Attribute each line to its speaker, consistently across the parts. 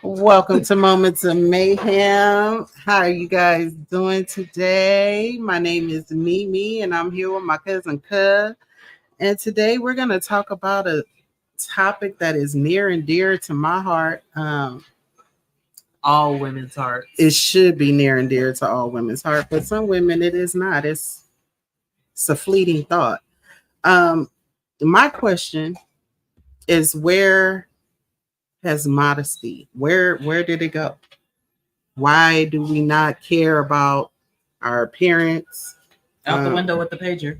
Speaker 1: Welcome to Moments of Mayhem. How are you guys doing today? My name is Mimi, and I'm here with my cousin Cub. And today we're going to talk about a topic that is near and dear to my heart.
Speaker 2: All women's hearts.
Speaker 1: It should be near and dear to all women's heart, but some women it is not. It's a fleeting thought. My question is, where has modesty? Where did it go? Why do we not care about our appearance?
Speaker 2: Out the window with the pager.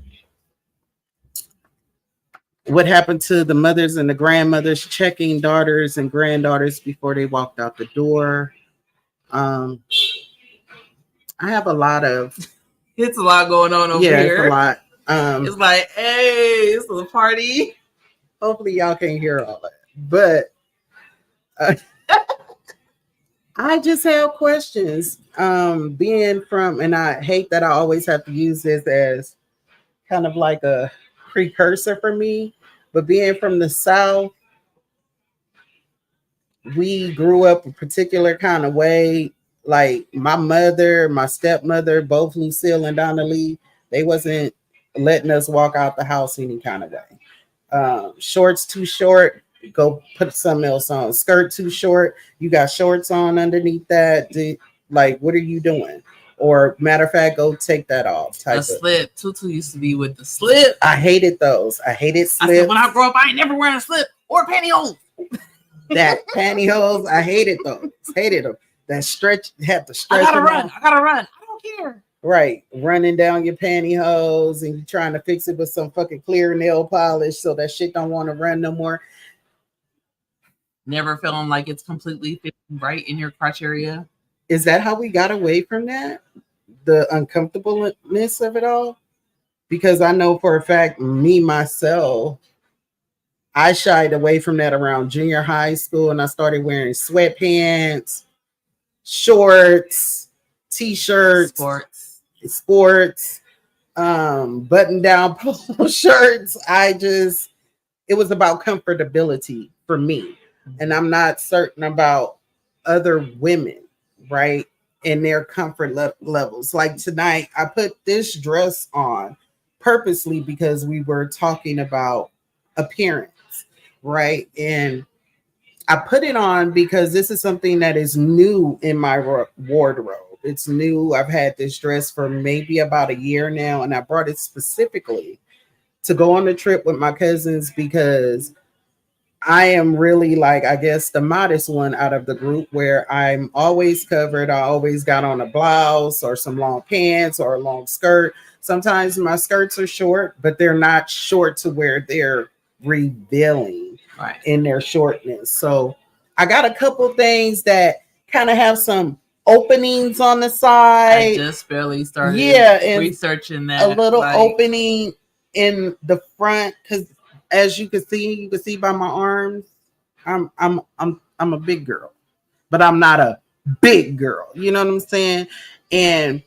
Speaker 1: What happened to the mothers and the grandmothers checking daughters and granddaughters before they walked out the door? I have a lot of.
Speaker 2: It's a lot going on over here.
Speaker 1: It's a lot.
Speaker 2: It's like, hey, it's a party.
Speaker 1: Hopefully, y'all can't hear all that, but I just have questions. Being from, and I hate that I always have to use this as kind of like a precursor for me, but being from the South, we grew up a particular kind of way. Like my mother, my stepmother, both Lucille and Donna Lee, they wasn't letting us walk out the house any kind of way. Shorts too short, go put something else on. Skirt too short, you got shorts on underneath that. Like, what are you doing? Or matter of fact, go take that off.
Speaker 2: Slip. Tutu used to be with the slip.
Speaker 1: I hated those. I hated slips.
Speaker 2: I said, when I grow up, I ain't never wearing a slip or pantyhose.
Speaker 1: That pantyhose, I hated those. Hated them. That stretch, had to stretch.
Speaker 2: I gotta run. I don't care.
Speaker 1: Right, running down your pantyhose and you trying to fix it with some fucking clear nail polish so that shit don't want to run no more.
Speaker 2: Never feeling like it's completely fitting right in your crotch area.
Speaker 1: Is that how we got away from that? The uncomfortableness of it all? Because I know for a fact, me, myself, I shied away from that around junior high school and I started wearing sweatpants, shorts, t-shirts, sports, button-down polo shirts. It was about comfortability for me. And I'm not certain about other women, right? And their comfort levels. Like tonight, I put this dress on purposely because we were talking about appearance, right? And I put it on because this is something that is new in my wardrobe. It's new. I've had this dress for maybe about a year now, and I brought it specifically to go on the trip with my cousins because I am really, like, I guess the modest one out of the group, where I'm always covered. I always got on a blouse or some long pants or a long skirt. Sometimes my skirts are short, but they're not short to where they're revealing in their shortness. So I got a couple things that kind of have some openings on the side.
Speaker 2: I just barely started researching that.
Speaker 1: A little opening in the front, because as you can see by my arms, I'm a big girl, but I'm not a big girl. You know what I'm saying? And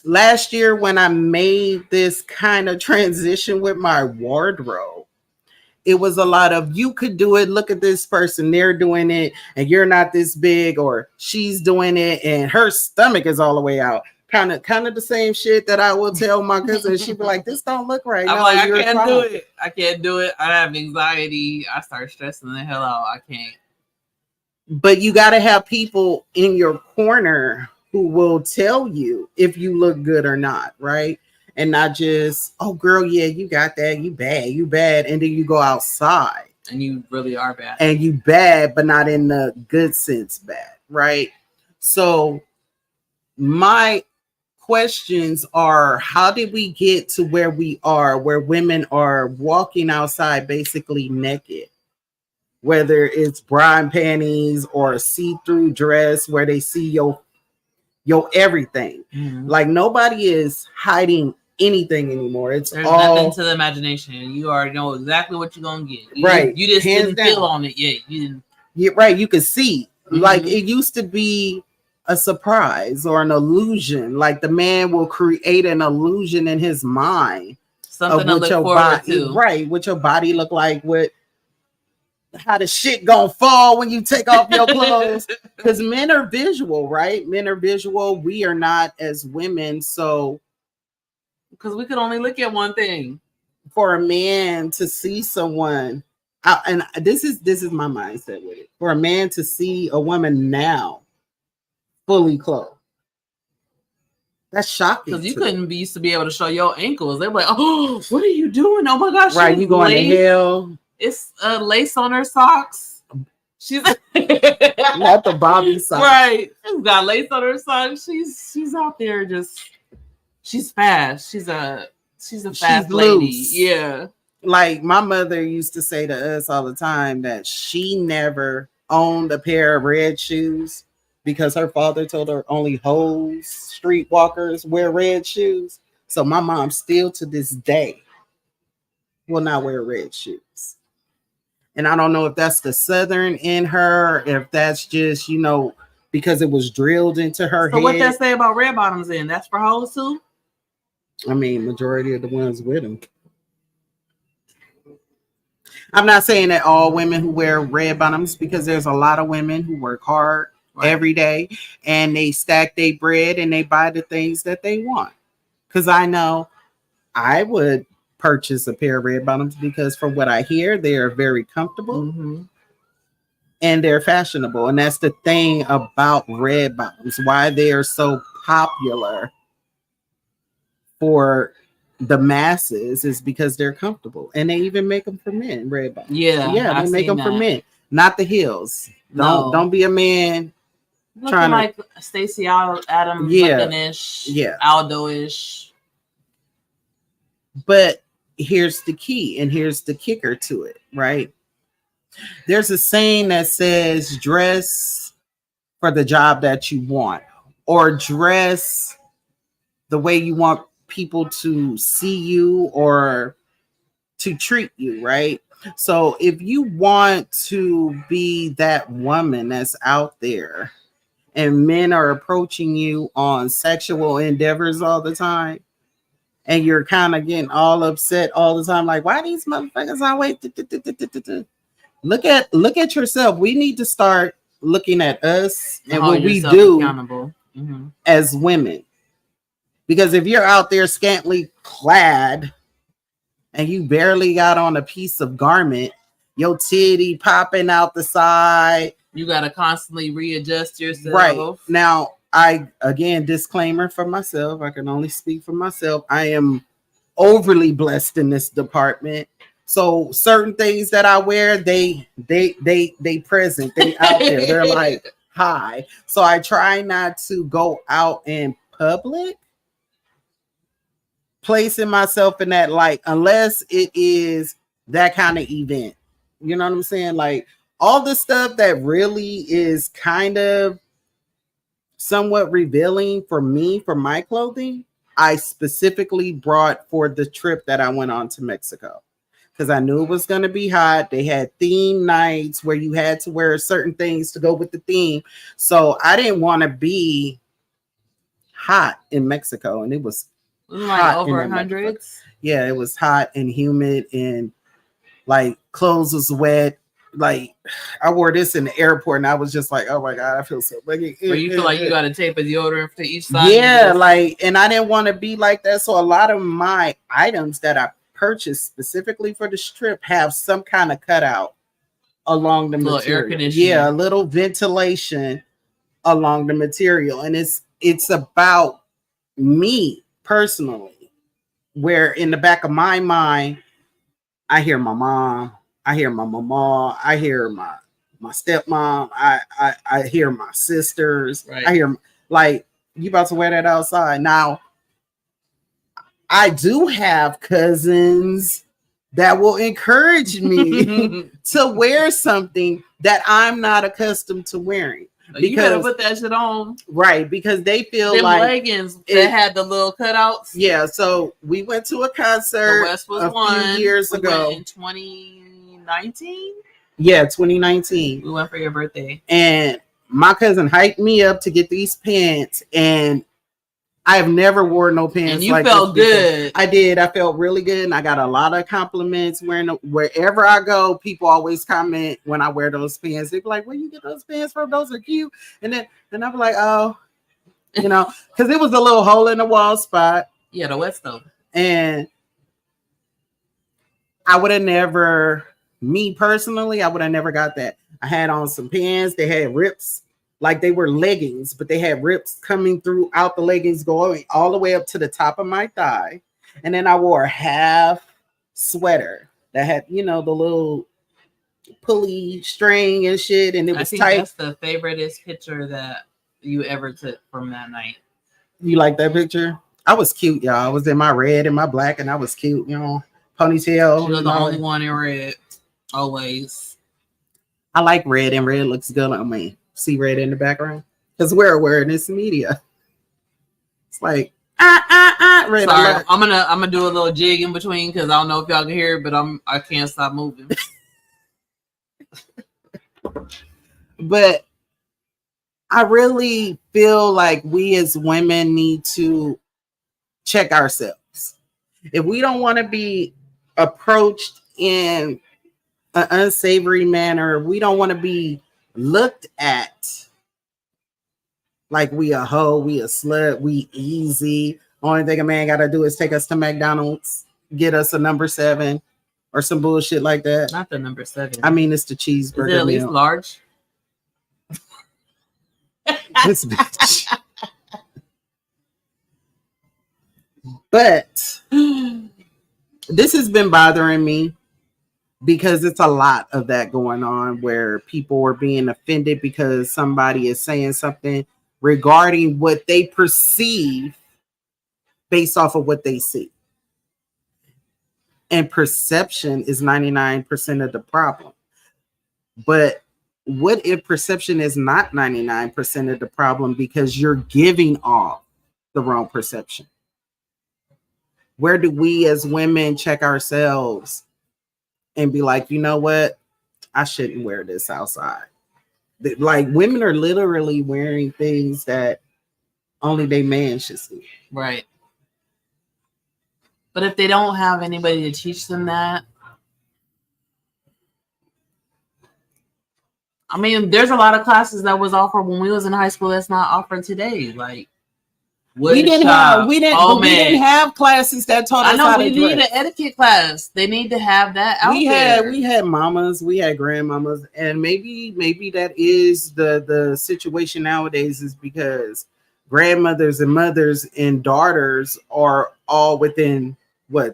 Speaker 1: last year when I made this kind of transition with my wardrobe, it was a lot of, you could do it. Look at this person. They're doing it and you're not this big, or she's doing it and her stomach is all the way out. Kind of the same shit that I will tell my cousin. She'd be like, this don't look right.
Speaker 2: I'm like, I can't do it. I can't do it. I have anxiety. I start stressing the hell out. I can't.
Speaker 1: But you got to have people in your corner who will tell you if you look good or not, right? And not just, oh, girl, yeah, you got that. You bad. And then you go outside.
Speaker 2: And you really are bad.
Speaker 1: And you bad, but not in the good sense bad, right? So my questions are, how did we get to where we are, where women are walking outside basically naked? Whether it's bra and panties or a see-through dress where they see your everything. Mm-hmm. Like, nobody is hiding anything anymore. There's
Speaker 2: nothing to the imagination. You already know exactly what you're gonna get. You just didn't feel on it yet. You didn't.
Speaker 1: Yeah, right. You could see. Mm-hmm. Like, it used to be a surprise or an illusion. Like, the man will create an illusion in his mind.
Speaker 2: Something to look forward to.
Speaker 1: Right. What your body look like, what how the shit gonna fall when you take off your clothes. Because men are visual, right? Men are visual. We are not as women. So
Speaker 2: because we could only look at one thing.
Speaker 1: For a man to see someone, and this is my mindset with it. For a man to see a woman now fully clothed, that's shocking.
Speaker 2: Because you couldn't be used to be able to show your ankles. They're like, "Oh, what are you doing? Oh my gosh!"
Speaker 1: Right, you going to hell?
Speaker 2: It's lace on her socks. She's not
Speaker 1: the Bobby socks.
Speaker 2: Right, she's got lace on her socks. She's out there just. She's fast. She's a fast lady. Loose. Yeah.
Speaker 1: Like my mother used to say to us all the time that she never owned a pair of red shoes because her father told her only hoes, streetwalkers wear red shoes. So my mom still to this day will not wear red shoes. And I don't know if that's the Southern in her, if that's just, because it was drilled into her head.
Speaker 2: So what that say about red bottoms then? That's for hoes too?
Speaker 1: I mean, majority of the ones with them. I'm not saying that all women who wear red bottoms, because there's a lot of women who work hard every day and they stack their bread and they buy the things that they want. Because I know I would purchase a pair of red bottoms because from what I hear, they are very comfortable and they're fashionable. And that's the thing about red bottoms, why they are so popular for the masses is because they're comfortable, and they even make them for men. Red bottoms, they make them for men, not the heels. Don't be a man
Speaker 2: looking trying like Stacey Adams, looking-ish, Aldo-ish.
Speaker 1: But here's the key, and here's the kicker to it. Right? There's a saying that says, "Dress for the job that you want, or dress the way you want people to see you or to treat you," right? So if you want to be that woman that's out there and men are approaching you on sexual endeavors all the time, and you're kind of getting all upset all the time, like, why these motherfuckers always look at yourself. We need to start looking at us and what we do as women. Because if you're out there scantily clad and you barely got on a piece of garment, your titty popping out the side,
Speaker 2: you got to constantly readjust yourself.
Speaker 1: Right. Now, again, disclaimer for myself. I can only speak for myself. I am overly blessed in this department. So certain things that I wear, they present, they out there. They're like, hi. So I try not to go out in public placing myself in that light unless it is that kind of event. You know what I'm saying? Like all the stuff that really is kind of somewhat revealing for me, for my clothing, I specifically brought for the trip that I went on to Mexico. Because I knew it was going to be hot. They had theme nights where you had to wear certain things to go with the theme. So I didn't want to be hot in Mexico. And it was
Speaker 2: like over hundreds.
Speaker 1: Yeah, it was hot and humid and like clothes was wet. Like I wore this in the airport and I was just like, oh my God, I feel so buggy.
Speaker 2: So you feel like you got a tape of deodorant to each side?
Speaker 1: Yeah, like, and I didn't want to be like that. So a lot of my items that I purchased specifically for the trip have some kind of cutout along the material. Air conditioning. Yeah, a little ventilation along the material. And it's about me personally, where in the back of my mind, I hear my mom, I hear my mama, I hear my stepmom, I hear my sisters, right. I hear like, you about to wear that outside. Now, I do have cousins that will encourage me to wear something that I'm not accustomed to wearing.
Speaker 2: Because, you gotta put that shit on.
Speaker 1: Right, because they feel them like
Speaker 2: leggings that had the little cutouts.
Speaker 1: Yeah, so we went to a concert few years ago.
Speaker 2: In 2019?
Speaker 1: Yeah, 2019.
Speaker 2: We went for your birthday.
Speaker 1: And my cousin hyped me up to get these pants. And I have never worn no pants.
Speaker 2: And you like felt good.
Speaker 1: I did. I felt really good, and I got a lot of compliments. Wherever I go, people always comment when I wear those pants. They be like, "Where you get those pants from? Those are cute." And I'm like, "Oh, because it was a little hole in the wall spot."
Speaker 2: Yeah, the wet stuff.
Speaker 1: And I would have never, me personally, I would have never got that. I had on some pants. They had rips. Like they were leggings, but they had rips coming throughout the leggings, going all the way up to the top of my thigh. And then I wore a half sweater that had, the little pulley string and shit. And it was tight.
Speaker 2: That's the favoriteest picture that you ever took from that night.
Speaker 1: You like that picture? I was cute, y'all. I was in my red and my black, and I was cute, ponytail.
Speaker 2: You're the only one in red, always.
Speaker 1: I like red, and red looks good on me. See red in the background? Because we're wearing this media. It's like red.
Speaker 2: Sorry, I'm gonna do a little jig in between because I don't know if y'all can hear it, but I can't stop moving.
Speaker 1: But I really feel like we as women need to check ourselves. If we don't want to be approached in an unsavory manner, we don't want to be looked at like we a hoe, we a slut, we easy. Only thing a man gotta do is take us to McDonald's, get us a number 7 or some bullshit like that.
Speaker 2: Not the number 7.
Speaker 1: I mean, it's the cheeseburger.
Speaker 2: Is it at least large?
Speaker 1: This bitch. But this has been bothering me because it's a lot of that going on where people are being offended because somebody is saying something regarding what they perceive based off of what they see. And perception is 99% of the problem. But what if perception is not 99% of the problem because you're giving off the wrong perception? Where do we as women check ourselves and be like, you know what? I shouldn't wear this outside. Like women are literally wearing things that only they man should see.
Speaker 2: Right. But if they don't have anybody to teach them that, I mean, there's a lot of classes that was offered when we was in high school that's not offered today. Like
Speaker 1: we didn't have classes that taught us how to dress.
Speaker 2: We need an etiquette class. They need to have that out there.
Speaker 1: We had mamas, we had grandmamas, and maybe that is the situation nowadays is because grandmothers and mothers and daughters are all within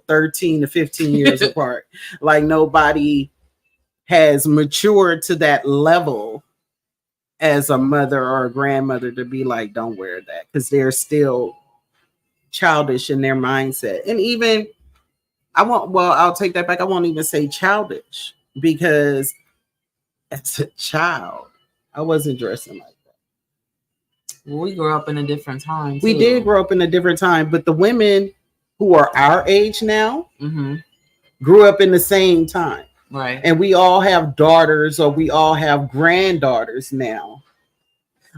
Speaker 1: 13 to 15 years apart. Like nobody has matured to that level as a mother or a grandmother to be like, don't wear that, because they're still childish in their mindset. And even I'll take that back. I won't even say childish, because as a child, I wasn't dressing like that.
Speaker 2: Well, we grew up in a different time.
Speaker 1: We did grow up in a different time, but the women who are our age now grew up in the same time.
Speaker 2: Right.
Speaker 1: And we all have daughters or we all have granddaughters now.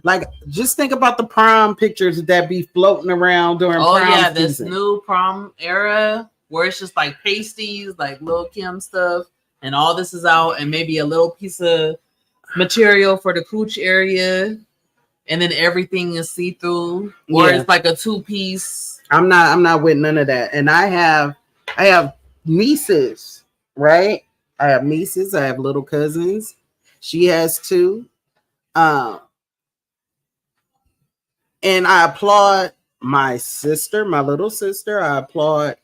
Speaker 1: Like, just think about the prom pictures that be floating around during prom
Speaker 2: this
Speaker 1: season.
Speaker 2: new prom era where it's just like pasties, like Lil' Kim stuff, and all this is out, and maybe a little piece of material for the cooch area, and then everything is see-through, or it's like a 2-piece.
Speaker 1: I'm not with none of that. And I have nieces, right? I have nieces. I have little cousins. She has 2. And I applaud my sister, my little sister. I applaud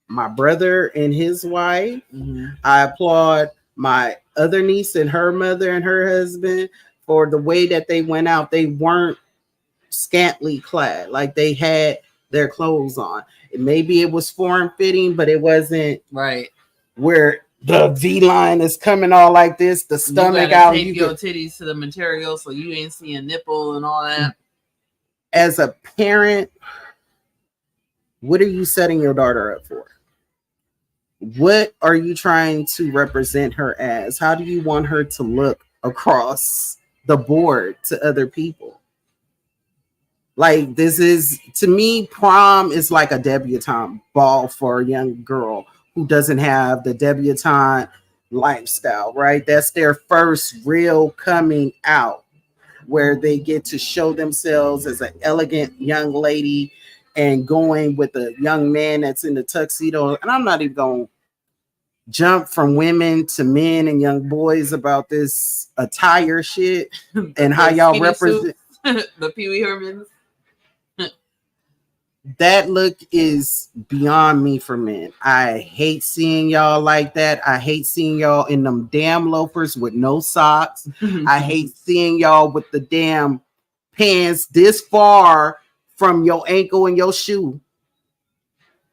Speaker 1: my brother and his wife. I applaud my other niece and her mother and her husband for the way that they went out. They weren't scantily clad. Like, they had their clothes on. Maybe it was form-fitting, but it wasn't
Speaker 2: right
Speaker 1: where the V line is coming all like this, the stomach out.
Speaker 2: You your titties to the material so you ain't seeing nipple and all that.
Speaker 1: As a parent, what are you setting your daughter up for? What are you trying to represent her as? How do you want her to look across the board to other people? Like, this is, to me, prom is like a debutante ball for a young girl who doesn't have the debutante lifestyle, right? That's their first real coming out, where they get to show themselves as an elegant young lady and going with a young man that's in the tuxedo. And I'm not even going to jump from women to men and young boys about this attire shit and how y'all represent
Speaker 2: the Pee Wee Hermans.
Speaker 1: That look is beyond me for men. I hate seeing y'all like that. I hate seeing y'all in them damn loafers with no socks. I hate seeing y'all with the damn pants this far from your ankle and your shoe.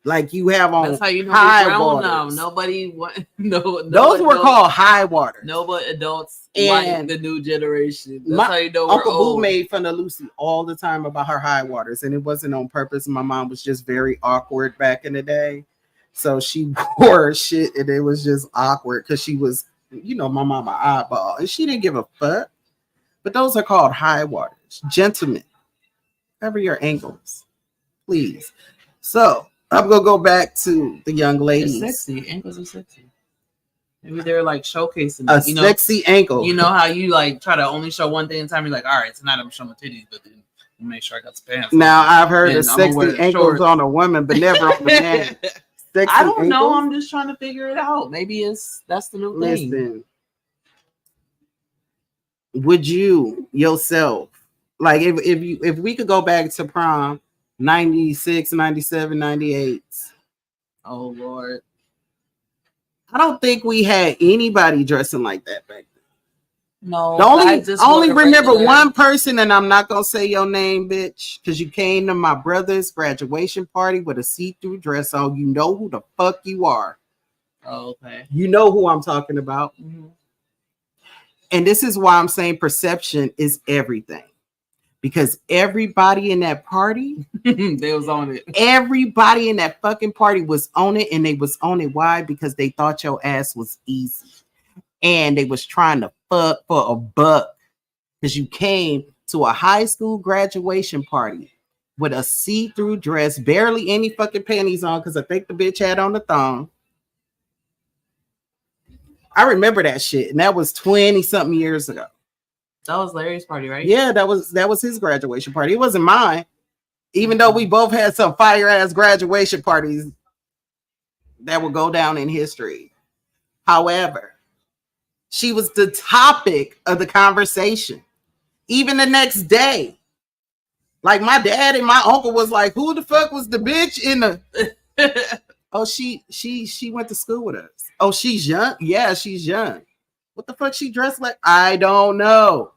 Speaker 1: Like you have on.
Speaker 2: That's how you know
Speaker 1: high
Speaker 2: grown
Speaker 1: waters.
Speaker 2: now. Nobody no
Speaker 1: Those were called high waters.
Speaker 2: No, but adults
Speaker 1: And
Speaker 2: like the new generation. That's how you know we're
Speaker 1: Uncle Boo
Speaker 2: old.
Speaker 1: made fun of Lucy all the time about her high waters, and it wasn't on purpose. My mom was just very awkward back in the day, so she wore shit, and it was just awkward because she was, you know, my mama eyeball, and she didn't give a fuck. But those are called high waters, gentlemen. Cover your ankles, please. So I'm gonna go back to the young ladies.
Speaker 2: It's sexy. Ankles are sexy. Maybe they're like showcasing
Speaker 1: a
Speaker 2: you know,
Speaker 1: sexy ankle.
Speaker 2: You know how you like try to only show one thing at a time. You're like, all right, tonight I'm showing my titties, but then I'll make sure I got the pants.
Speaker 1: Now I've heard
Speaker 2: And
Speaker 1: of
Speaker 2: I'm gonna wear
Speaker 1: sexy ankles
Speaker 2: shorts.
Speaker 1: on a woman, but never on a man. Sexy
Speaker 2: I don't know.
Speaker 1: ankles?
Speaker 2: I'm just trying to figure it out. Maybe that's the new thing.
Speaker 1: Listen, would you yourself, like, if we could go back to prom 96, 97, 98,
Speaker 2: Oh Lord.
Speaker 1: I don't think we had anybody dressing like that back then.
Speaker 2: No,
Speaker 1: The
Speaker 2: I
Speaker 1: only
Speaker 2: wore
Speaker 1: remember
Speaker 2: regular-
Speaker 1: one person, and I'm not gonna say your name, bitch, because you came to my brother's graduation party with a see-through dress on. You know who the fuck you are.
Speaker 2: Oh, okay.
Speaker 1: You know who I'm talking about.
Speaker 2: Mm-hmm.
Speaker 1: And this is why I'm saying perception is everything. Because everybody in that party,
Speaker 2: They was on it.
Speaker 1: everybody in that fucking party was on it, and they was on it. Why? Because they thought your ass was easy. And they was trying to fuck for a buck. Because you came to a high school graduation party with a see-through dress, barely any fucking panties on, because I think the bitch had on the thong. I remember that shit, and that was 20-something years ago.
Speaker 2: That was Larry's party, right?
Speaker 1: Yeah, that was his graduation party. It wasn't mine. Even though we both had some fire-ass graduation parties that will go down in history. However, she was the topic of the conversation. Even the next day. Like, my dad and my uncle was like, who the fuck was the bitch in the... Oh, she went to school with us. Oh, she's young? Yeah, she's young. What the fuck she dressed like? I don't know.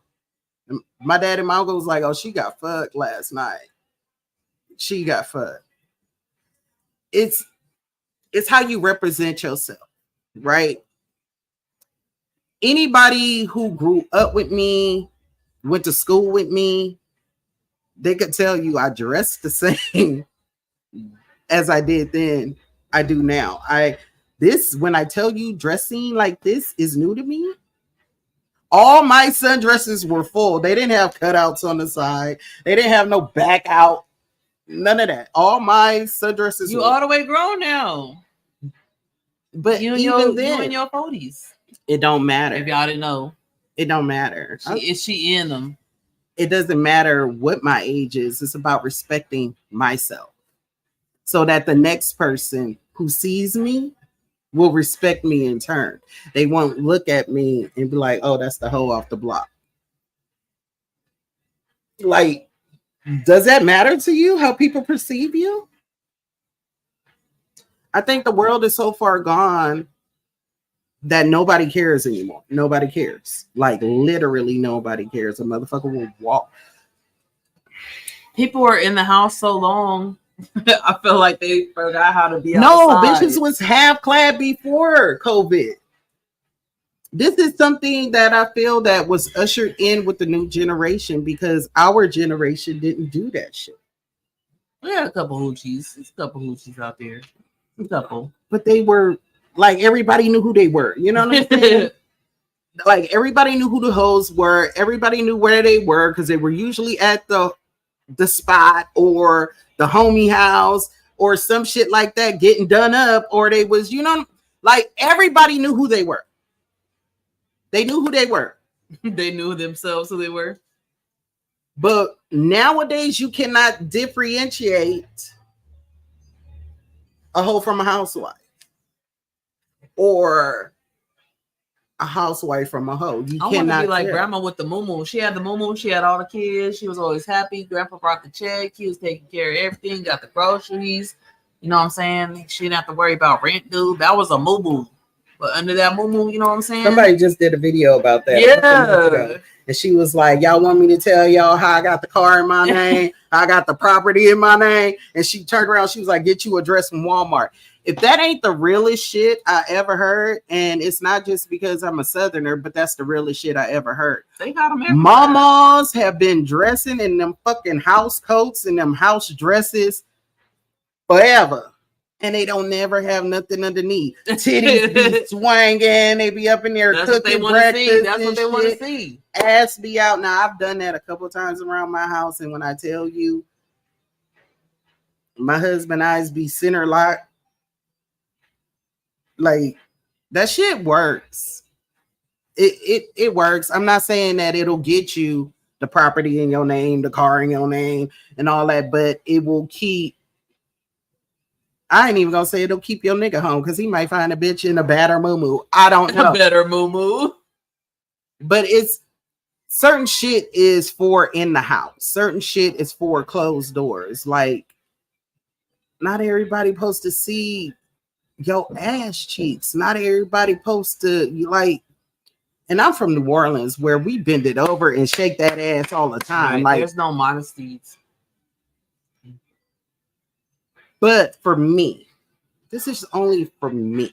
Speaker 1: My dad and my uncle was like, oh, she got fucked last night. She got fucked. It's how you represent yourself, right? Anybody who grew up with me, went to school with me, they could tell you I dress the same as I did then, I do now. When I tell you dressing like this is new to me, all my sundresses were full. They didn't have cutouts on the side. They didn't have no back out. None of that. All my sundresses
Speaker 2: You
Speaker 1: were
Speaker 2: all the way grown now.
Speaker 1: But
Speaker 2: You
Speaker 1: even
Speaker 2: in your 40s.
Speaker 1: it don't matter.
Speaker 2: If y'all didn't know.
Speaker 1: It don't matter.
Speaker 2: Is she in them?
Speaker 1: It doesn't matter what my age is. It's about respecting myself. So that the next person who sees me will respect me in turn. They won't look at me and be like, oh, that's the hoe off the block. Like, does that matter to you, how people perceive you? I think the world is so far gone that nobody cares anymore. Nobody cares. Like, literally nobody cares. A motherfucker will walk.
Speaker 2: People were in the house so long. I feel like they forgot how to be
Speaker 1: No,
Speaker 2: outside.
Speaker 1: bitches was half clad before COVID. This is something that I feel that was ushered in with the new generation because our generation didn't do that shit.
Speaker 2: We had a couple hoochies. There's a couple hoochies out there. A couple.
Speaker 1: But they were like, everybody knew who they were. You know what I'm saying? Like, everybody knew who the hoes were. Everybody knew where they were because they were usually at the the spot or the homie house or some shit like that getting done up, or they was, like everybody knew who they were. They knew who they were.
Speaker 2: They knew themselves who they were.
Speaker 1: But nowadays you cannot differentiate a hoe from a housewife or a housewife from a hoe. You
Speaker 2: I want to be like grandma with the moo. She had the moo. She had all the kids. She was always happy. Grandpa brought the check. He was taking care of everything. Got the groceries. You know what I'm saying? She didn't have to worry about rent, dude. That was a moo. But under that moo, you know what I'm saying?
Speaker 1: Somebody just did a video about that.
Speaker 2: Yeah.
Speaker 1: And she was like, y'all want me to tell y'all how I got the car in my name? I got the property in my name. And she turned around. She was like, get you a dress from Walmart. If that ain't the realest shit I ever heard, and it's not just because I'm a Southerner, but that's the realest shit I ever heard.
Speaker 2: They got them everywhere.
Speaker 1: Mamas have been dressing in them fucking house coats and them house dresses forever. And they don't never have nothing underneath. Titties be swinging. They be up in there cooking breakfast.
Speaker 2: That's what they want to see.
Speaker 1: Ass be out. Now, I've done that a couple of times around my house. And when I tell you, my husband eyes be center locked. Like, that shit works. It works. I'm not saying that it'll get you the property in your name, the car in your name, and all that, but it will keep. I ain't even gonna say it'll keep your nigga home because he might find a bitch in a better moo. I don't know.
Speaker 2: A better moo.
Speaker 1: But it's certain shit is for in the house. Certain shit is for closed doors. Like, not everybody supposed to see your ass cheeks. Not everybody supposed to like. And I'm from New Orleans, where we bend it over and shake that ass all the time.
Speaker 2: Right.
Speaker 1: Like,
Speaker 2: there's no modesty.
Speaker 1: But for me, this is only for me.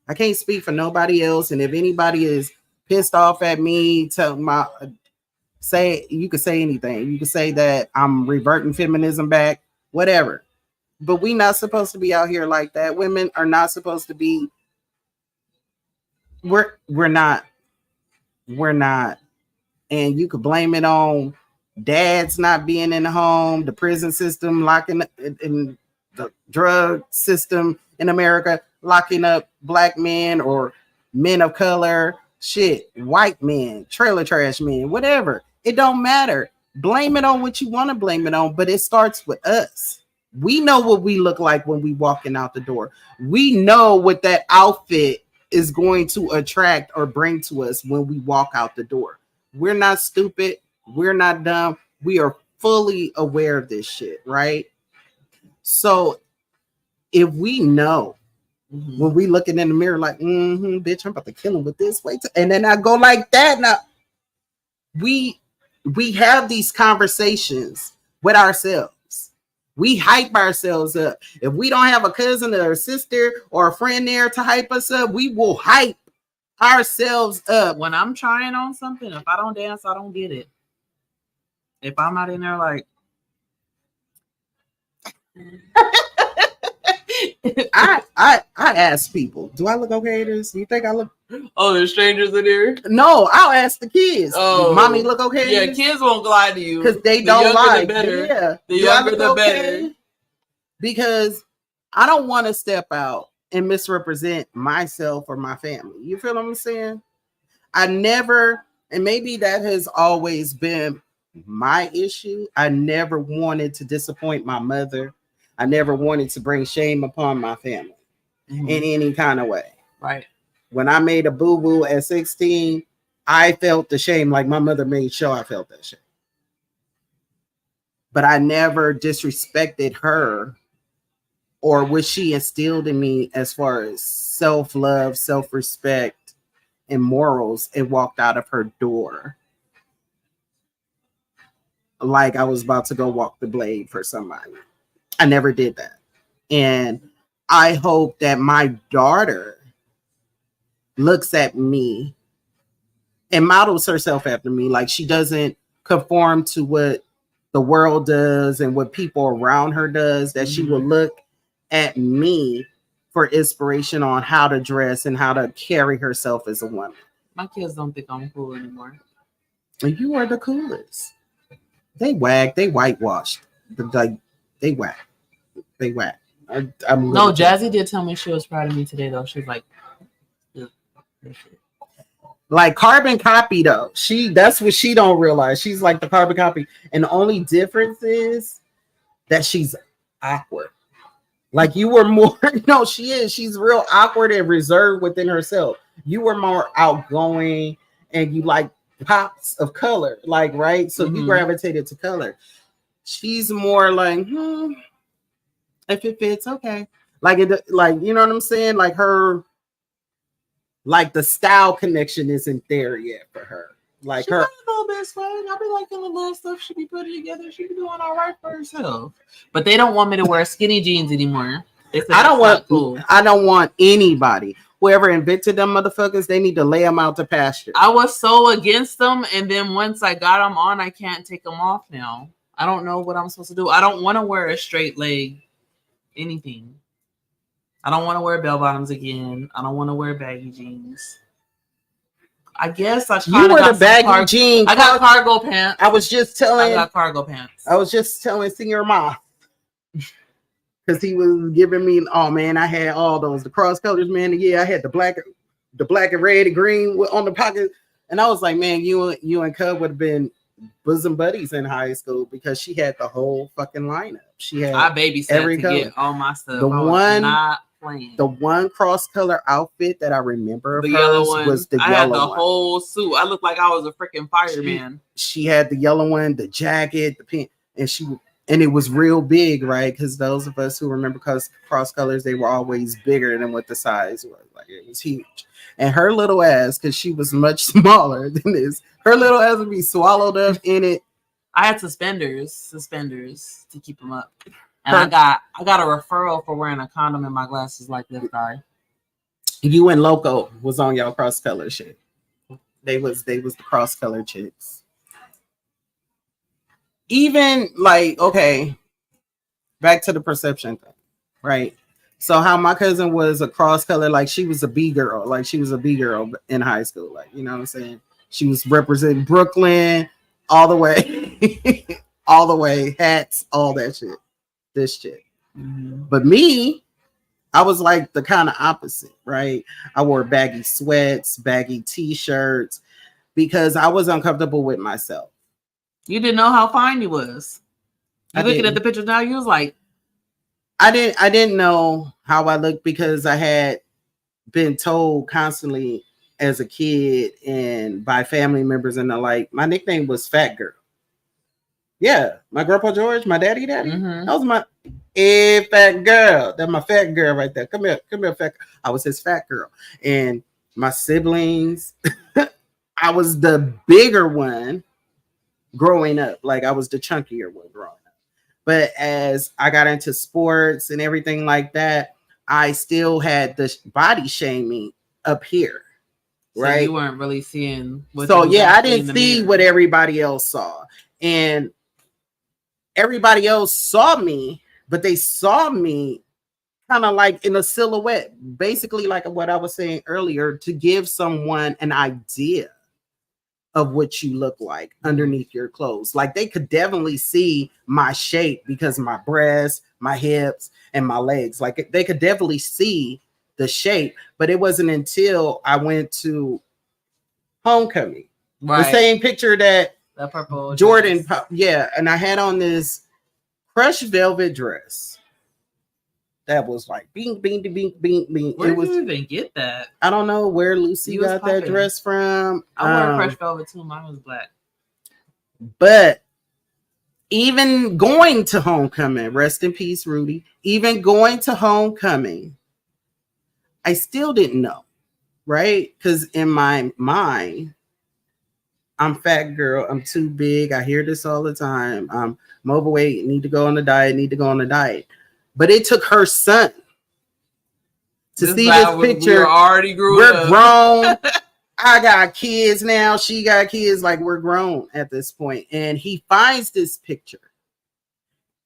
Speaker 1: I can't speak for nobody else. And if anybody is pissed off at me, you can say anything. You can say that I'm reverting feminism back, whatever. But we not supposed to be out here like that. Women are not supposed to be. We're not. And you could blame it on dads not being in the home, the prison system locking in the drug system in America, locking up black men or men of color, shit, white men, trailer trash men, whatever. It don't matter. Blame it on what you want to blame it on, but it starts with us. We know what we look like when we walking out the door. We know what that outfit is going to attract or bring to us when we walk out the door. We're not stupid. We're not dumb. We are fully aware of this shit, right? So if we know when we looking in the mirror like, bitch, I'm about to kill him with this. And then I go like that. Now we have these conversations with ourselves. We hype ourselves up. If we don't have a cousin or a sister or a friend there to hype us up, we will hype ourselves up.
Speaker 2: When I'm trying on something, if I don't dance, I don't get it. If I'm not in there like
Speaker 1: I ask people, do I look okay at this? Do you think I look?
Speaker 2: Oh, there's strangers in here?
Speaker 1: No, I'll ask the kids.
Speaker 2: Oh,
Speaker 1: mommy look okay?
Speaker 2: Yeah, kids won't lie to you
Speaker 1: because they don't lie.
Speaker 2: Yeah, the younger the better.
Speaker 1: Because I don't want to step out and misrepresent myself or my family. You feel what I'm saying? I never, and maybe that has always been my issue. I never wanted to disappoint my mother. I never wanted to bring shame upon my family in any kind of way.
Speaker 2: Right.
Speaker 1: When I made a boo-boo at 16, I felt the shame like my mother made sure I felt that shame. But I never disrespected her or what she instilled in me as far as self-love, self-respect, and morals, and walked out of her door like I was about to go walk the blade for somebody. I never did that. And I hope that my daughter looks at me and models herself after me. Like, she doesn't conform to what the world does and what people around her does, that she will look at me for inspiration on how to dress and how to carry herself as a woman.
Speaker 2: My kids don't think I'm cool anymore.
Speaker 1: And you are the coolest. They whitewashed. They whack. They whack. I'm
Speaker 2: No,
Speaker 1: really
Speaker 2: Jazzy did tell me she was proud of me today, though. She was like,
Speaker 1: like carbon copy though. That's what she don't realize. She's like the carbon copy, and the only difference is that she's awkward. Like you were more. No, she is. She's real awkward and reserved within herself. You were more outgoing, and you like pops of color, like right. So you gravitated to color. She's more like, if it fits, okay. Like it, like you know what I'm saying. Like her, like the style connection isn't there yet for her. Like
Speaker 2: she
Speaker 1: her,
Speaker 2: got a little bit swag. I be liking the little stuff she be putting together. She be doing all right for herself. But they don't want me to wear skinny jeans anymore.
Speaker 1: I don't want anybody. Whoever invented them motherfuckers, they need to lay them out to pasture.
Speaker 2: I was so against them, and then once I got them on, I can't take them off now. I don't know what I'm supposed to do. I don't want to wear a straight leg anything. I don't want to wear bell bottoms again. I don't want to wear baggy jeans. I guess I
Speaker 1: you were the baggy jeans.
Speaker 2: I got cargo pants.
Speaker 1: I got
Speaker 2: cargo pants.
Speaker 1: I was just telling Senior Ma because he was giving me. Oh man, I had all those the cross colors, man. Yeah, I had the black and red and green on the pocket, and I was like, man, you and Cub would have been bosom buddies in high school because she had the whole fucking lineup. She had
Speaker 2: I babysat
Speaker 1: every
Speaker 2: to
Speaker 1: color.
Speaker 2: Get all my stuff.
Speaker 1: The one cross color outfit that I remember of
Speaker 2: the
Speaker 1: hers
Speaker 2: yellow one
Speaker 1: was the
Speaker 2: I
Speaker 1: yellow
Speaker 2: had the
Speaker 1: one.
Speaker 2: whole suit. I looked like I was a freaking fireman.
Speaker 1: She had the yellow one, the jacket, the pin, and it was real big, right? Because those of us who remember cross colors, they were always bigger than what the size was. Like it was huge. And her little ass, because she was much smaller than this, her little ass would be swallowed up in it.
Speaker 2: I had suspenders to keep them up. And I got a referral for wearing a condom in my glasses like this guy.
Speaker 1: You and Loco was on y'all cross color shit. They was the cross color chicks. Even like, okay, back to the perception thing, right? So how my cousin was a cross color, like she was a B girl, like she was a B girl in high school, like you know what I'm saying? She was representing Brooklyn all the way, all the way, hats, all that shit. This shit. But me, I was like the kind of opposite, right? I wore baggy sweats, baggy t-shirts because I was uncomfortable with myself.
Speaker 2: You didn't know how fine you was. You looking at the picture now, you was like,
Speaker 1: I didn't know how I looked because I had been told constantly as a kid and by family members and the like, my nickname was Fat Girl. Yeah, my grandpa George, my daddy. That was my fat girl. That's my fat girl right there. Come here, fat girl. I was his fat girl. And my siblings, I was the bigger one growing up. Like I was the chunkier one growing up. But as I got into sports and everything like that, I still had the body shaming up here.
Speaker 2: So
Speaker 1: right?
Speaker 2: You weren't really seeing what
Speaker 1: so yeah, I didn't see what everybody else saw. And everybody else saw me, but they saw me kind of like in a silhouette, basically like what I was saying earlier, to give someone an idea of what you look like underneath your clothes. Like they could definitely see my shape because my breasts, my hips, and my legs. Like they could definitely see the shape, but it wasn't until I went to homecoming. Right. The same picture that
Speaker 2: purple
Speaker 1: Jordan, yeah, and I had on this crushed velvet dress that was like bing, bing, bing, bing, bing.
Speaker 2: Where did you even get that?
Speaker 1: I don't know where Lucy got that dress from.
Speaker 2: I wore crushed velvet too. Mine was black.
Speaker 1: But even going to homecoming, rest in peace, Rudy. Even going to homecoming, I still didn't know, right? Because in my mind, I'm fat girl. I'm too big. I hear this all the time. I'm overweight. Need to go on a diet. But it took her son to see this picture. We're grown. I got kids now. She got kids. Like we're grown at this point. And he finds this picture.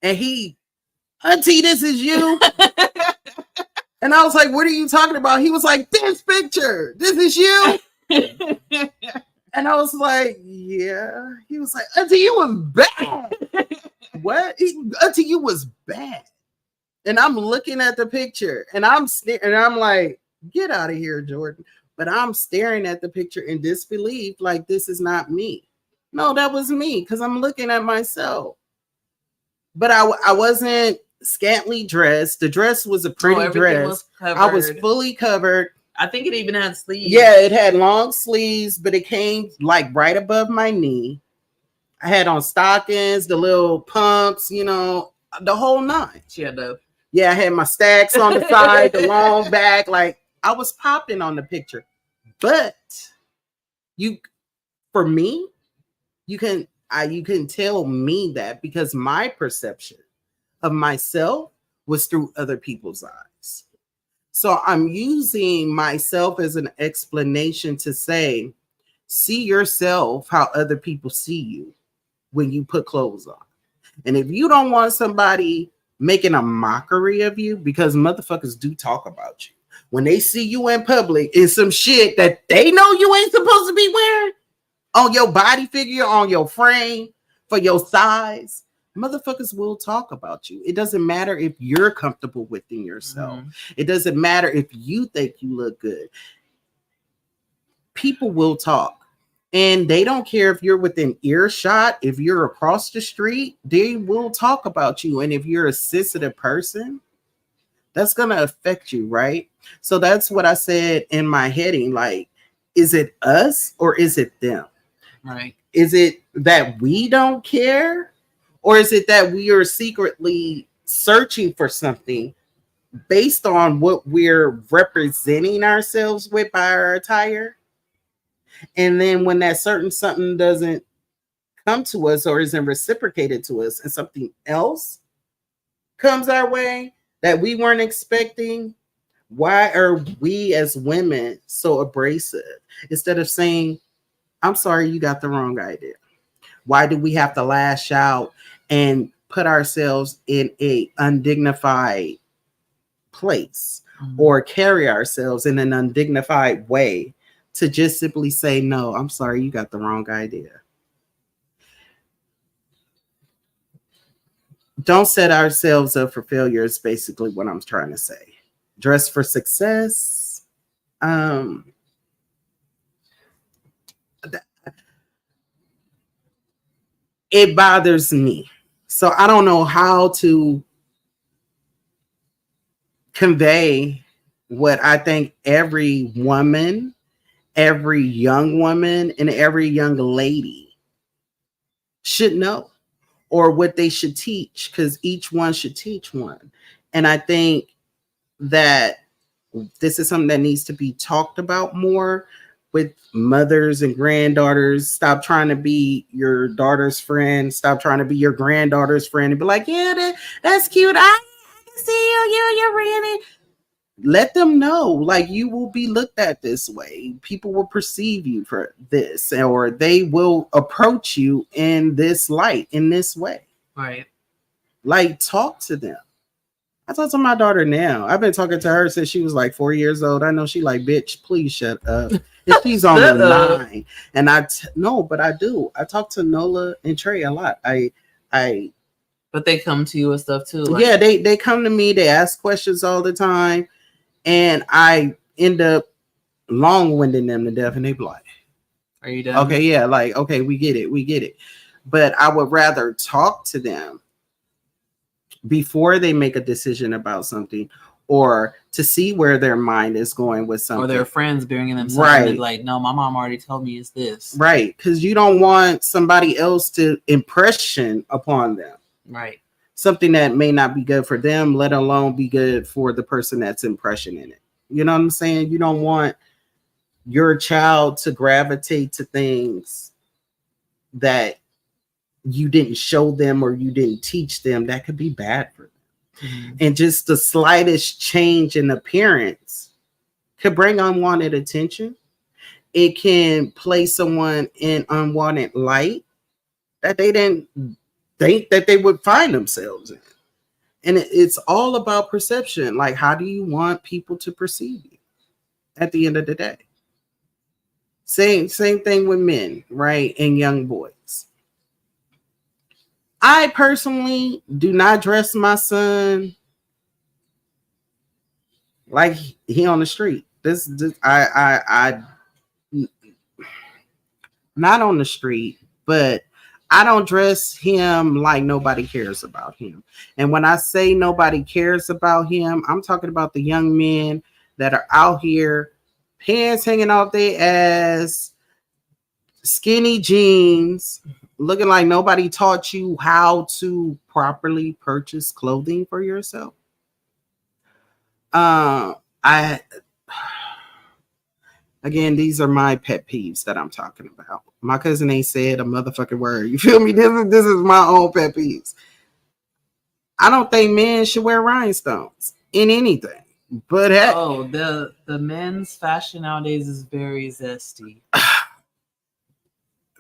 Speaker 1: And Auntie, this is you. And I was like, what are you talking about? He was like, this picture. This is you. And I was like, yeah. He was like, Auntie, you was bad. What? Auntie, you was bad. And I'm looking at the picture and and I'm like, get out of here, Jordan. But I'm staring at the picture in disbelief, like this is not me. No, that was me because I'm looking at myself. But I wasn't scantily dressed. The dress was a pretty dress.
Speaker 2: Was covered.
Speaker 1: I was fully covered.
Speaker 2: I think it even had sleeves.
Speaker 1: Yeah, it had long sleeves, but it came like right above my knee. I had on stockings, the little pumps, you know, the whole nine.
Speaker 2: She had the
Speaker 1: I had my stacks on the side, the long back, like I was popping on the picture. But for me, you can tell me that because my perception of myself was through other people's eyes. So I'm using myself as an explanation to say, see yourself how other people see you when you put clothes on. And if you don't want somebody making a mockery of you, because motherfuckers do talk about you, when they see you in public in some shit that they know you ain't supposed to be wearing on your body figure, on your frame, for your size, motherfuckers will talk about you. It doesn't matter if you're comfortable within yourself. Mm-hmm. It doesn't matter if you think you look good. People will talk. And they don't care if you're within earshot, if you're across the street, they will talk about you. And if you're a sensitive person, that's going to affect you, right? So that's what I said in my heading. Like, is it us or is it them?
Speaker 2: Right.
Speaker 1: Is it that we don't care? Or is it that we are secretly searching for something based on what we're representing ourselves with by our attire? And then when that certain something doesn't come to us or isn't reciprocated to us and something else comes our way that we weren't expecting, why are we as women so abrasive? Instead of saying, I'm sorry, you got the wrong idea. Why do we have to lash out and put ourselves in a undignified place or carry ourselves in an undignified way to just simply say, no, I'm sorry, you got the wrong idea. Don't set ourselves up for failure is basically what I'm trying to say. Dress for success. It bothers me. So I don't know how to convey what I think every woman, every young woman, and every young lady should know, or what they should teach, because each one should teach one. And I think that this is something that needs to be talked about more with mothers and granddaughters. Stop trying to be your daughter's friend. Stop trying to be your granddaughter's friend and be like, yeah, that's cute. I can see you're really. Let them know, like, you will be looked at this way. People will perceive you for this, or they will approach you in this light, in this way.
Speaker 2: Right.
Speaker 1: Like, talk to them. I talk to my daughter now. I've been talking to her since she was like 4 years old. I know she like, bitch, please shut up. And she's on the 9. And no, but I do. I talk to Nola and Trey a lot.
Speaker 2: But they come to you and stuff too.
Speaker 1: Like, yeah, they come to me. They ask questions all the time. And I end up long-winding them to death, and they be like,
Speaker 2: are you done?
Speaker 1: Okay, yeah, like, okay, we get it. But I would rather talk to them before they make a decision about something, or to see where their mind is going with something.
Speaker 2: Or their friends bringing them something, right? Like, no, my mom already told me it's this.
Speaker 1: Right, because you don't want somebody else to impression upon them.
Speaker 2: Right.
Speaker 1: Something that may not be good for them, let alone be good for the person that's impressioning it. You know what I'm saying? You don't want your child to gravitate to things that you didn't show them or you didn't teach them. That could be bad for them. Mm-hmm. And just the slightest change in appearance could bring unwanted attention. It can place someone in unwanted light that they didn't think that they would find themselves in. And it's all about perception. Like, how do you want people to perceive you at the end of the day? Same thing with men, right? And young boys. I personally do not dress my son like he on the street. This I not on the street, but I don't dress him like nobody cares about him. And when I say nobody cares about him, I'm talking about the young men that are out here, pants hanging off their ass, skinny jeans, looking like nobody taught you how to properly purchase clothing for yourself. I Again, these are my pet peeves that I'm talking about. My cousin ain't said a motherfucking word. You feel me? This is my own pet peeves. I don't think men should wear rhinestones in anything. But heck,
Speaker 2: Oh, the men's fashion nowadays is very zesty.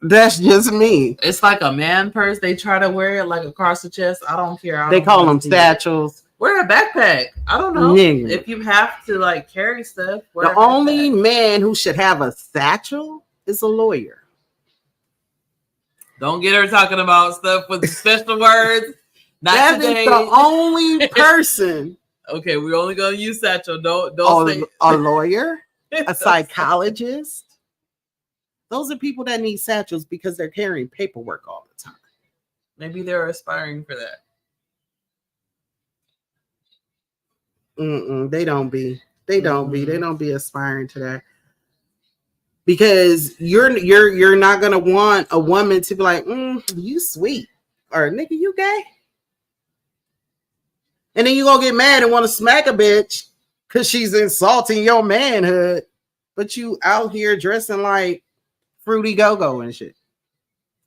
Speaker 1: that's just me.
Speaker 2: It's like a man purse. They try to wear it like across the chest. I don't care.
Speaker 1: They call them satchels.
Speaker 2: Wear a backpack. I don't know.
Speaker 1: Nigga.
Speaker 2: If you have to like carry stuff. Wear
Speaker 1: The only man who should have a satchel is a lawyer.
Speaker 2: Don't get her talking about stuff with special words. Not
Speaker 1: That
Speaker 2: today.
Speaker 1: is the only person.
Speaker 2: Okay, we're only gonna use satchel. Don't say
Speaker 1: A lawyer, a psychologist. Those are people that need satchels because they're carrying paperwork all the time.
Speaker 2: Maybe they're aspiring for that.
Speaker 1: They don't be. They don't be aspiring to that. Because you're not gonna want a woman to be like, you sweet, or nigga, you gay. And then you gonna get mad and want to smack a bitch because she's insulting your manhood, but you out here dressing like Fruity Go-Go and shit.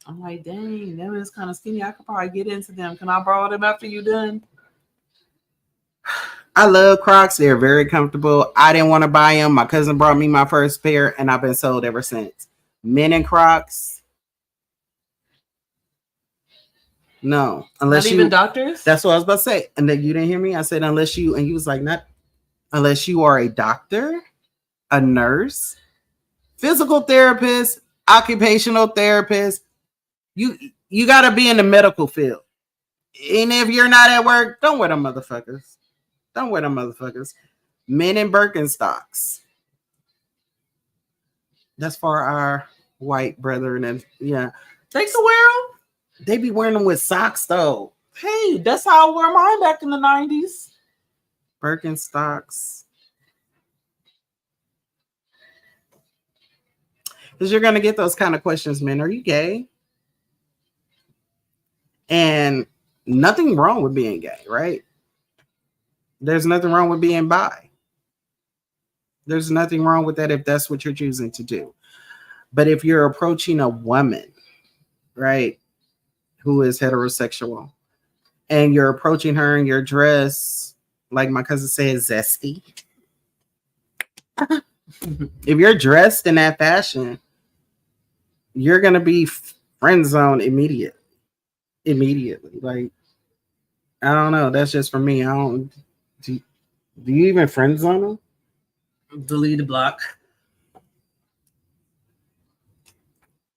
Speaker 2: I'm like, dang, them is kind of skinny. I could probably get into them. Can I borrow them after you done?
Speaker 1: I love Crocs. They're very comfortable. I didn't want to buy them. My cousin brought me my first pair, and I've been sold ever since. Men in Crocs. No, unless
Speaker 2: Not
Speaker 1: you
Speaker 2: even doctors.
Speaker 1: That's what I was about to say. And then you didn't hear me. I said unless you, and you was like, not unless you are a doctor, a nurse, physical therapist, occupational therapist. You got to be in the medical field. And if you're not at work, don't wear them motherfuckers. Don't wear them motherfuckers. Men in Birkenstocks. That's for our white brethren. And yeah,
Speaker 2: They can wear them.
Speaker 1: they be wearing them with socks though.
Speaker 2: Hey, that's how I wore mine back in the 90s.
Speaker 1: Birkenstocks. Because you're going to get those kind of questions, men. Are you gay? And nothing wrong with being gay, right? There's nothing wrong with being bi. There's nothing wrong with that if that's what you're choosing to do. But if you're approaching a woman, right, who is heterosexual, and you're approaching her in your dress, like my cousin says, zesty. If you're dressed in that fashion, you're going to be friend zone immediately. Like, I don't know. That's just for me. I don't. Do you even friend zone them?
Speaker 2: Delete the block.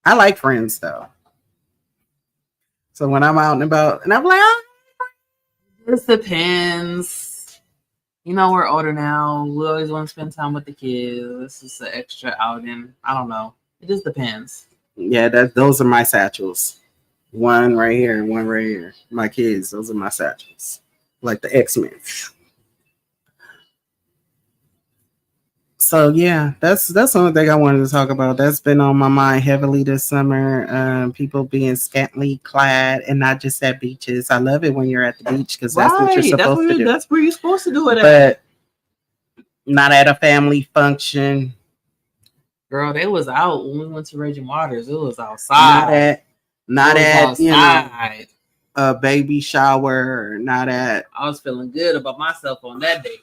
Speaker 1: I like friends though. So when I'm out and about, and I'm like, oh.
Speaker 2: This depends. You know, we're older now. We always want to spend time with the kids. This is an extra outing. I don't know. It just depends.
Speaker 1: Yeah, those are my satchels. One right here, one right here. My kids, those are my satchels. Like the X-Men. So yeah, that's the only thing I wanted to talk about. That's been on my mind heavily this summer. People being scantily clad and not just at beaches. I love it when you're at the beach because that's what you're supposed to do.
Speaker 2: That's where you're supposed to do it
Speaker 1: at. But not at a family function.
Speaker 2: Girl, they was out when we went to Raging Waters. It was outside.
Speaker 1: Not at
Speaker 2: outside.
Speaker 1: You know, a baby shower. Or not at.
Speaker 2: I was feeling good about myself on that day.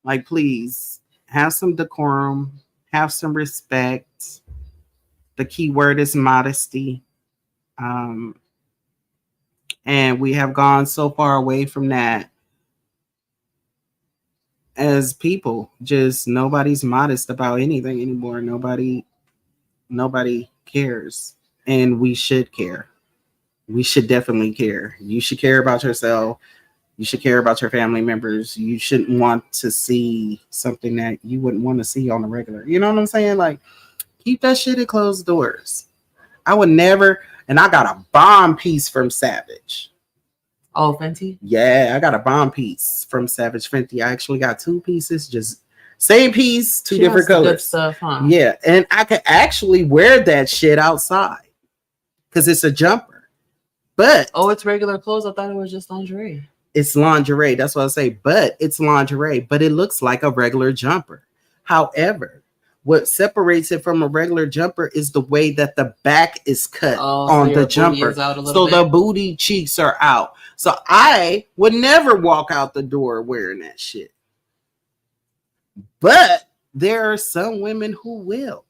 Speaker 1: Like, please. Have some decorum, have some respect. The key word is modesty. And we have gone so far away from that as people. Just nobody's modest about anything anymore. Nobody nobody cares, and we should care. We should definitely care. You should care about yourself. You should care about your family members. You shouldn't want to see something that you wouldn't want to see on the regular. You know what I'm saying? Like, keep that shit at closed doors. I would never. And I got a bomb piece from Savage.
Speaker 2: Oh, Fenty?
Speaker 1: Yeah, I got a bomb piece from Savage Fenty. I actually got two pieces, just same piece, two different colors.
Speaker 2: Good stuff, huh?
Speaker 1: Yeah, and I could actually wear that shit outside because it's a jumper. But
Speaker 2: it's regular clothes. I thought it was just lingerie.
Speaker 1: It's lingerie. That's what I say. But it's lingerie, but it looks like a regular jumper. However, what separates it from a regular jumper is the way that the back is cut on the jumper. So the booty cheeks are out. So I would never walk out the door wearing that shit. But there are some women who will.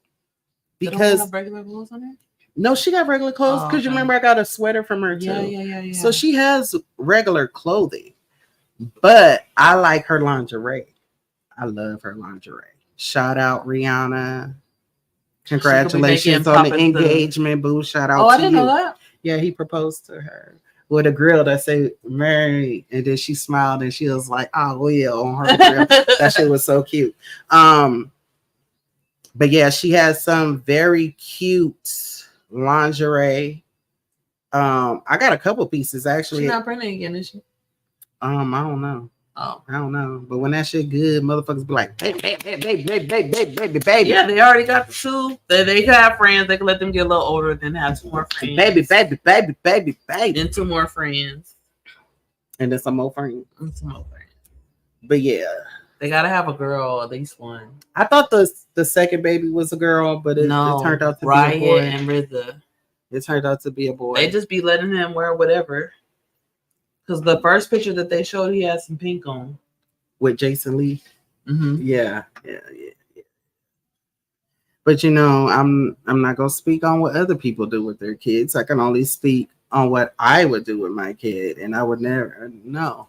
Speaker 1: Because
Speaker 2: they don't have regular clothes on it?
Speaker 1: No, she got regular clothes because you remember I got a sweater from her too.
Speaker 2: Yeah.
Speaker 1: So she has regular clothing, but I like her lingerie. I love her lingerie. Shout out Rihanna. Congratulations on the engagement, boo. Shout out to you.
Speaker 2: I didn't know that.
Speaker 1: Yeah, he proposed to her with a grill that said married, and then she smiled and she was like, "Oh, well," on her grill. That shit was so cute. But yeah, she has some very cute lingerie. I got a couple pieces actually.
Speaker 2: She's not pregnant again, is she?
Speaker 1: I don't know.
Speaker 2: Oh,
Speaker 1: I don't know. But when that shit good, motherfuckers be like, baby.
Speaker 2: Yeah, they already got the two. They can have friends. They can let them get a little older, then have two more friends.
Speaker 1: Baby.
Speaker 2: Then two more friends.
Speaker 1: And then some more friends.
Speaker 2: And some more friends.
Speaker 1: But yeah.
Speaker 2: They gotta have a girl, at least one.
Speaker 1: I thought the second baby was a girl, but it turned out to
Speaker 2: Riot
Speaker 1: be a boy.
Speaker 2: And RZA.
Speaker 1: It turned out to be a boy.
Speaker 2: They just be letting him wear whatever. Because the first picture that they showed, he had some pink on.
Speaker 1: With Jason Lee?
Speaker 2: Mm-hmm.
Speaker 1: Yeah. But I'm not gonna speak on what other people do with their kids. I can only speak on what I would do with my kid, and I would never. No,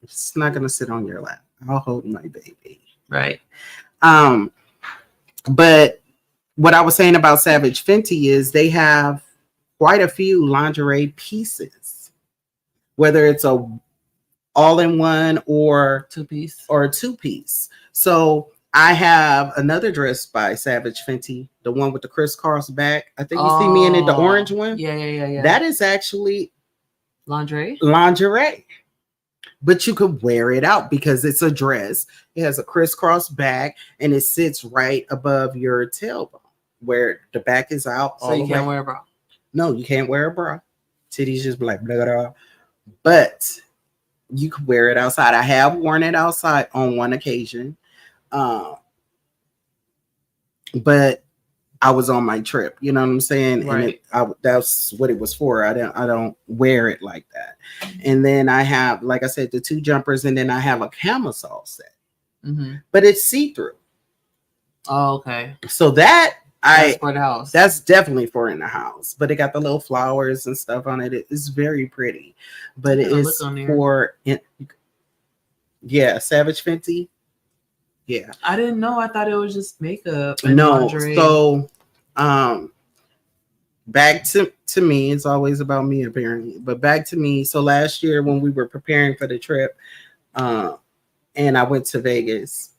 Speaker 1: it's not gonna sit on your lap. I'll hold my baby.
Speaker 2: Right.
Speaker 1: But what I was saying about Savage Fenty is they have quite a few lingerie pieces, whether it's a all-in-one or
Speaker 2: two-piece.
Speaker 1: So I have another dress by Savage Fenty, the one with the crisscross back. I think you see me in it, the orange one.
Speaker 2: Yeah.
Speaker 1: That is actually
Speaker 2: lingerie.
Speaker 1: But you could wear it out because it's a dress. It has a crisscross back and it sits right above your tailbone where the back is out.
Speaker 2: So you can't wear a bra.
Speaker 1: No, you can't wear a bra. Titties just like blah, blah, blah. But you could wear it outside. I have worn it outside on one occasion. But I was on my trip, you know what I'm saying?
Speaker 2: Right.
Speaker 1: And that's what it was for. I don't wear it like that. And then I have, like I said, the two jumpers, and then I have a camisole set.
Speaker 2: Mm-hmm.
Speaker 1: But it's see-through.
Speaker 2: Oh, okay.
Speaker 1: So that's
Speaker 2: for the house.
Speaker 1: That's definitely for in the house. But it got the little flowers and stuff on it. It's very pretty. But it is for Savage Fenty. Yeah.
Speaker 2: I didn't know. I thought it was just makeup.
Speaker 1: No.
Speaker 2: Lingerie.
Speaker 1: So back to me. It's always about me apparently. But back to me. So last year when we were preparing for the trip, and I went to Vegas,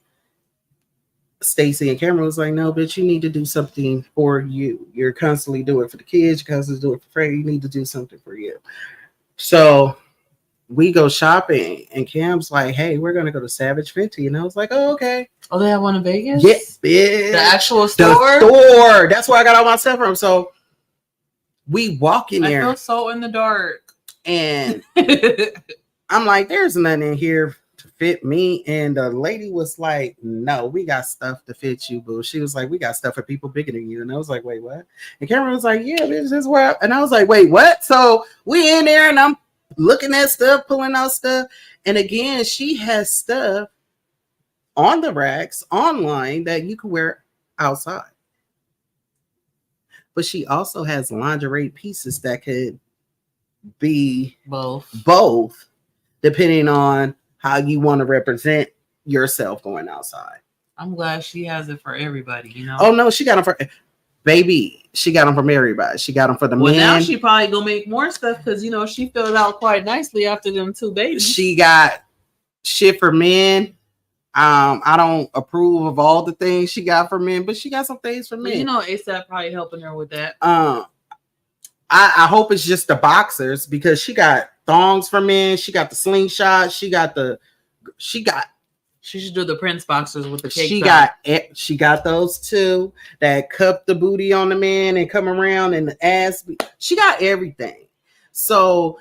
Speaker 1: Stacy and Cameron was like, no, bitch, you need to do something for you. You're constantly doing it for the kids. You're constantly doing it for Freddie. You need to do something for you. So we go shopping, and Cam's like, hey, we're going to go to Savage Fenty. And I was like, oh, okay.
Speaker 2: Oh, they have one in Vegas?
Speaker 1: Yes, bitch.
Speaker 2: The actual store?
Speaker 1: The store. That's where I got all my stuff from. So we walk in there.
Speaker 2: I feel so in the dark.
Speaker 1: And I'm like, there's nothing in here to fit me. And the lady was like, no, we got stuff to fit you, boo. She was like, we got stuff for people bigger than you. And I was like, wait, what? And Cameron was like, yeah, bitch, this is where and I was like, wait, what? So we in there and I'm looking at stuff, pulling out stuff. And again, she has stuff on the racks online that you can wear outside. But she also has lingerie pieces that could be both, depending on how you want to represent yourself going outside.
Speaker 2: I'm glad she has it for everybody, you know.
Speaker 1: Oh no, she got them for baby. She got them from everybody. She got them for the men.
Speaker 2: Now she probably gonna make more stuff because you know she filled out quite nicely after them 2 babies.
Speaker 1: She got shit for men. I don't approve of all the things she got for men, but she got some things for men.
Speaker 2: Well, you know, ASAP probably helping her with that.
Speaker 1: I hope it's just the boxers because she got thongs for men. She got the slingshot. She
Speaker 2: should do the Prince boxers with the cake.
Speaker 1: She got those too that cup the booty on the man and come around and the ass. She got everything. So,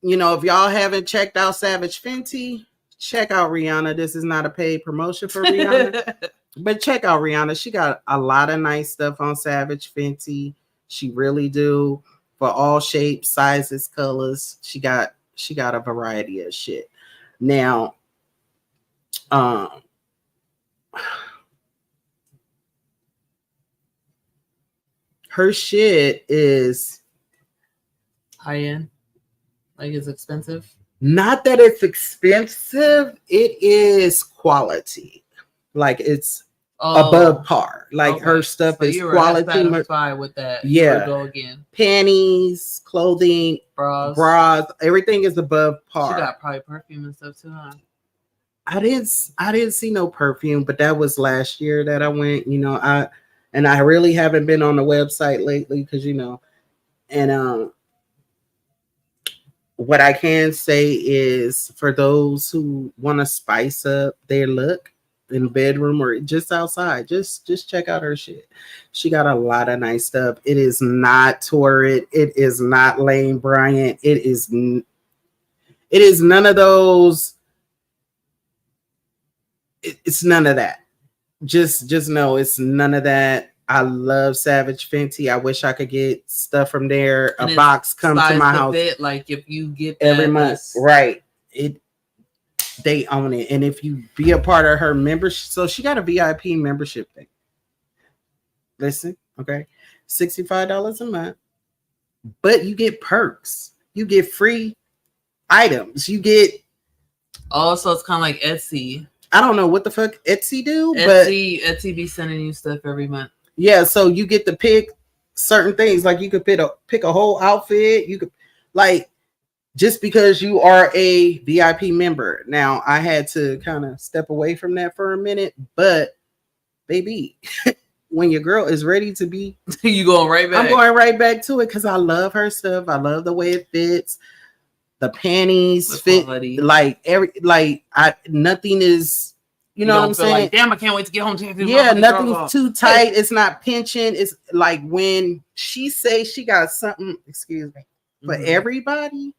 Speaker 1: you know, if y'all haven't checked out Savage Fenty, check out Rihanna. This is not a paid promotion for Rihanna, but check out Rihanna. She got a lot of nice stuff on Savage Fenty. She really do, for all shapes, sizes, colors. She got a variety of shit. Now, her shit is
Speaker 2: high end. Like it's expensive.
Speaker 1: Not that it's expensive, it is quality. Like it's above par. Like her stuff so is quality.
Speaker 2: Satisfied with that.
Speaker 1: Yeah.
Speaker 2: Go again.
Speaker 1: Panties, clothing, bras, everything is above par.
Speaker 2: She got probably perfume and stuff too, huh?
Speaker 1: I didn't see no perfume, but that was last year that I went. You know, I really haven't been on the website lately because you know, and what I can say is for those who want to spice up their look in the bedroom or just outside, just check out her shit. She got a lot of nice stuff. It is not Torrid. It is not Lane Bryant. It is none of those. It's none of that. Just know it's none of that. I love Savage Fenty. I wish I could get stuff from there. A box come to my house.
Speaker 2: Like if you get that,
Speaker 1: every month, right? They own it. And if you be a part of her membership, so she got a VIP membership thing. Listen, okay, $65 a month, but you get perks. You get free items. You get.
Speaker 2: Oh, so it's kind of like Etsy.
Speaker 1: I don't know what the fuck Etsy do,
Speaker 2: but Etsy be sending you stuff every month.
Speaker 1: Yeah, so you get to pick certain things. Like you could pick a whole outfit. You could like just because you are a VIP member. Now I had to kind of step away from that for a minute, but baby, when your girl is ready to be,
Speaker 2: you going right back.
Speaker 1: I'm going right back to it because I love her stuff. I love the way it fits. The panties fit nothing is, you know what I'm saying?
Speaker 2: Like, damn, I can't wait to get home.
Speaker 1: Yeah, nothing's too tight. It's not pinching. It's like when she say she got something, excuse me, for everybody,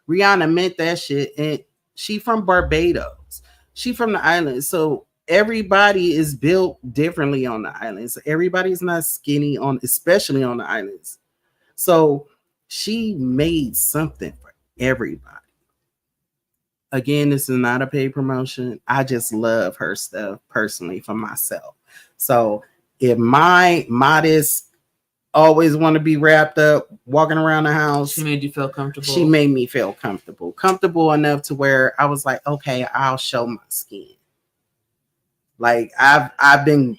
Speaker 1: Rihanna meant that shit. And she from Barbados. She from the islands. So everybody is built differently on the islands. Everybody's not skinny especially on the islands. So she made something for everybody. Again, this is not a paid promotion. I just love her stuff personally for myself. So if my Modest always want to be wrapped up, walking around the house,
Speaker 2: she made you feel comfortable.
Speaker 1: She made me feel comfortable enough to where I was like, okay, I'll show my skin. Like I've been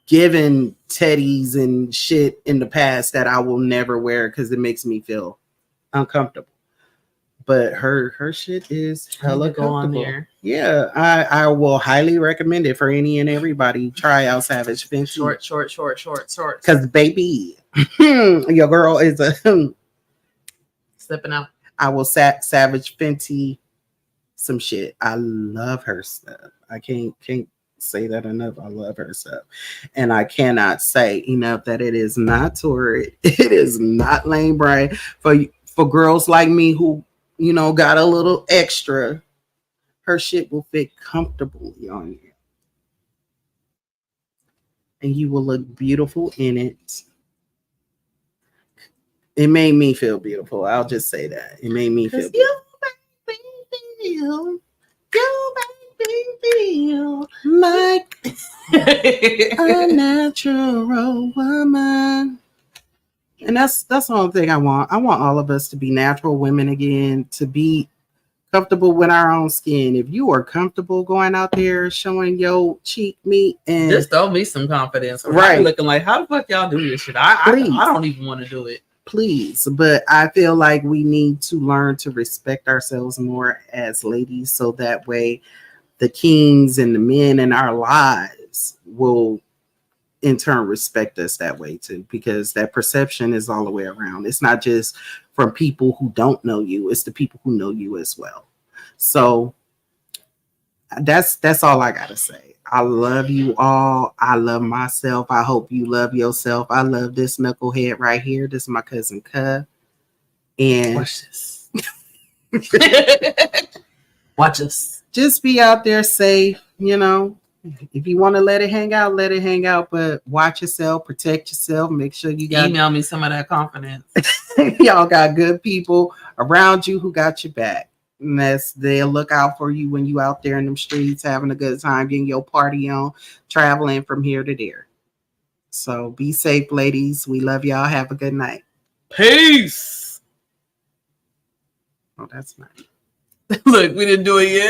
Speaker 1: given teddies and shit in the past that I will never wear because it makes me feel uncomfortable. But her shit is hella comfortable. On there. Yeah, I will highly recommend it for any and everybody. Try out Savage Fenty.
Speaker 2: Short.
Speaker 1: Because baby, your girl is a
Speaker 2: stepping out.
Speaker 1: I will Savage Fenty some shit. I love her stuff. I can't say that enough. I love her stuff. And I cannot say enough that it is not Torrid. It is not Lane Bryant. For girls like me who, you know, got a little extra, her shit will fit comfortably on you. And you will look beautiful in it. It made me feel beautiful. I'll just say that. It made me feel beautiful. You make me feel like a natural woman. And that's the only thing I want. I want all of us to be natural women again, to be Comfortable with our own skin. If you are comfortable going out there showing your cheek meat and
Speaker 2: just throw me some confidence.
Speaker 1: Right.
Speaker 2: I be looking like, how the fuck y'all do this shit? I don't even want to do it.
Speaker 1: Please, but I feel like we need to learn to respect ourselves more as ladies, so that way the kings and the men in our lives will in turn respect us that way too, because that perception is all the way around. It's not just from people who don't know you, it's the people who know you as well. So that's all I gotta say. I love you all. I love myself. I hope you love yourself. I love this knucklehead right here. This is my cousin Cuh. And
Speaker 2: watch this. Watch us.
Speaker 1: Just be out there safe, you know. If you want to let it hang out, let it hang out. But watch yourself, protect yourself, make sure you got
Speaker 2: email me some of that confidence.
Speaker 1: Y'all got good people around you who got your back. And they'll look out for you when you out there in them streets having a good time, getting your party on, traveling from here to there. So be safe, ladies. We love y'all. Have a good night.
Speaker 2: Peace.
Speaker 1: Oh, that's nice.
Speaker 2: Look, we didn't do it yet.